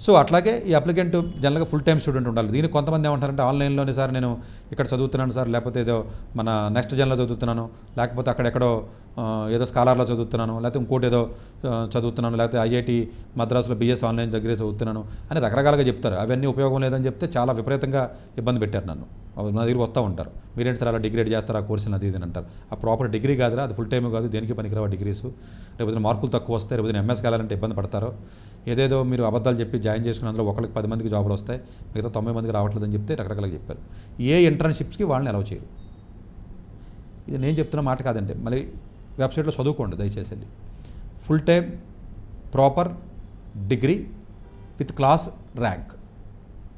So అట్లాగే ఈ applicant జనరల్గా ఫుల్ టైం స్టూడెంట్ ఉండాలి. దీనికి కొంతమంది ఏమంటారంటే ఆన్లైన్లోనే సార్ నేను ఇక్కడ చదువుతున్నాను సార్, లేకపోతే ఏదో మన నెక్స్ట్ జన్లో చదువుతున్నాను, లేకపోతే అక్కడెక్కడో ఏదో స్కాలర్లో చదువుతున్నాను, లేకపోతే ఇంకోటి ఏదో చదువుతున్నాను, లేకపోతే ఐఐటి మద్రాసులో బిఎస్ ఆన్లైన్ దగ్గరే చదువుతున్నాను అని రకరకాలుగా చెప్తారు. అవన్నీ ఉపయోగం లేదని చెప్తే చాలా విపరీతంగా ఇబ్బంది పెట్టారు నన్ను. నా దగ్గర వస్తూ ఉంటారు, మీరేంటి సార్ అలా డిగ్రేడ్ చేస్తారు ఆ కోర్సుని అది ఇది అని అంటారు. ఆ ప్రాపర్ డిగ్రీ కాదురా, అది ఫుల్ టైం కాదు, దేనికి పనికిరావు డిగ్రీస్. రేపు మార్కులు తక్కువ వస్తాయి, రేపు ఎంఎస్కి వెళ్ళాలంటే ఇబ్బంది పడతారు. ఏదేదో మీరు అబద్ధాలు చెప్పి జాయిన్ చేసుకుని అందులో ఒకరికి 10 మందికి జాబులు వస్తాయి, మిగతా 90 మందికి రావట్లేదని చెప్తే రకరకాలుగా చెప్పారు. ఏ ఇంటర్న్షిప్స్కి వాళ్ళని అలౌ చేయరు. ఇది నేను చెప్తున్న మాట కాదండి, మళ్ళీ వెబ్సైట్లో చదువుకోండి దయచేసి వెళ్ళి. Full time proper degree with class rank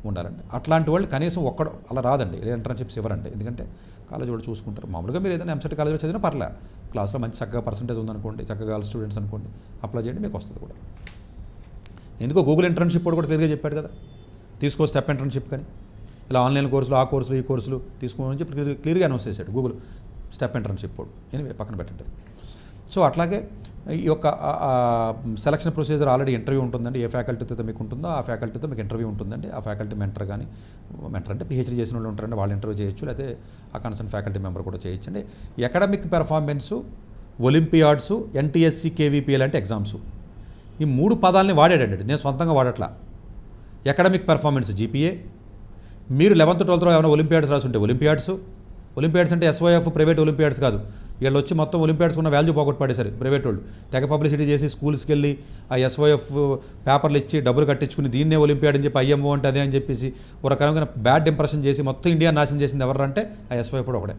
ఉండాలండి. అట్లాంటి వాళ్ళు కనీసం ఒక్కడు అలా రాదండి, ఇంటర్న్షిప్స్ ఇవ్వరండి. ఎందుకంటే కాలేజ్ వాళ్ళు చూసుకుంటారు. మామూలుగా మీరు ఏదైనా ఎంసెట్ కాలేజ్లో చదివినా పర్లే, క్లాస్లో మంచి చక్కగా పర్సంటేజ్ ఉందనుకోండి, చక్కగా స్టూడెంట్స్ అనుకోండి, అప్లై చేయండి, మీకు వస్తుంది కూడా. ఎందుకో గూగుల్ ఇంటర్న్షిప్ కూడా క్లియర్గా చెప్పాడు కదా, తీసుకో స్టెప్ ఇంటర్న్షిప్ కానీ, ఇలా ఆన్లైన్ కోర్సులు ఆ కోర్సులు ఈ కోర్సులు తీసుకోమని చెప్పి క్లియర్గా అనౌన్స్ చేశాడు గూగుల్ స్టెప్ ఇంటర్న్షిప్ కూడా. ఎనివే పక్కన పెట్టండి. సో అట్లాగే ఈ యొక్క సెలక్షన్ ప్రొసీజర్ ఆల్రెడీ ఇంటర్వ్యూ ఉంటుందండి. ఏ ఫ్యాకల్టీతో మీకు ఉంటుందో ఆ ఫ్యాకల్టీతో మీకు ఇంటర్వ్యూ ఉంటుందండి. ఆ ఫ్యాకల్టీ మెంటర్ కానీ, మెంటర్ అంటే పిహెచ్డీ చేసిన వాళ్ళు ఉంటారండి, వాళ్ళు ఇంటర్వ్యూ చేయొచ్చు, లేకపోతే ఆ కన్సర్న్ ఫ్యాకల్టీ మెంబర్ కూడా చేయొచ్చండి. అకాడమిక్ పెర్ఫార్మెన్సు, ఒలింపియాడ్సు, ఎన్టీఎస్సీ, కేవీపీఎల్ అంటే ఎగ్జామ్స్, ఈ 3 పదాలని వాడాడండి. నేను సొంతంగా వాడట్లా. అకాడమిక్ పెర్ఫార్మెన్స్ జీపీఏ, మీరు 11th 12th ఏమైనా ఒలింపియాడ్స్ రాసుంటే ఒలింపియాడ్స్ అంటే ఎస్వైఎఫ్ ప్రైవేట్ ఒలింపియాడ్స్ కాదు. వీళ్ళు వచ్చి మొత్తం ఒలింపియాడ్స్ ఉన్న వాల్యూ పోగొట్టు పడేశారు ప్రైవేట్ వాళ్ళు. తెగ పబ్లిసిటీ చేసి స్కూల్స్కి వెళ్ళి ఆ ఎస్వైఎఫ్ పేపర్లు ఇచ్చి డబ్బులు కట్టించుకుని దీన్నే ఒలింపియాడ్ అని చెప్పి ఐఎంఓ అంటే అదే అని చెప్పేసి ఒక రకమైన బ్యాడ్ ఇంప్రెషన్ చేసి మొత్తం ఇండియా నాశనం చేసింది ఎవరంటే ఆ ఎస్వైఎఫ్ కూడా ఒకడే.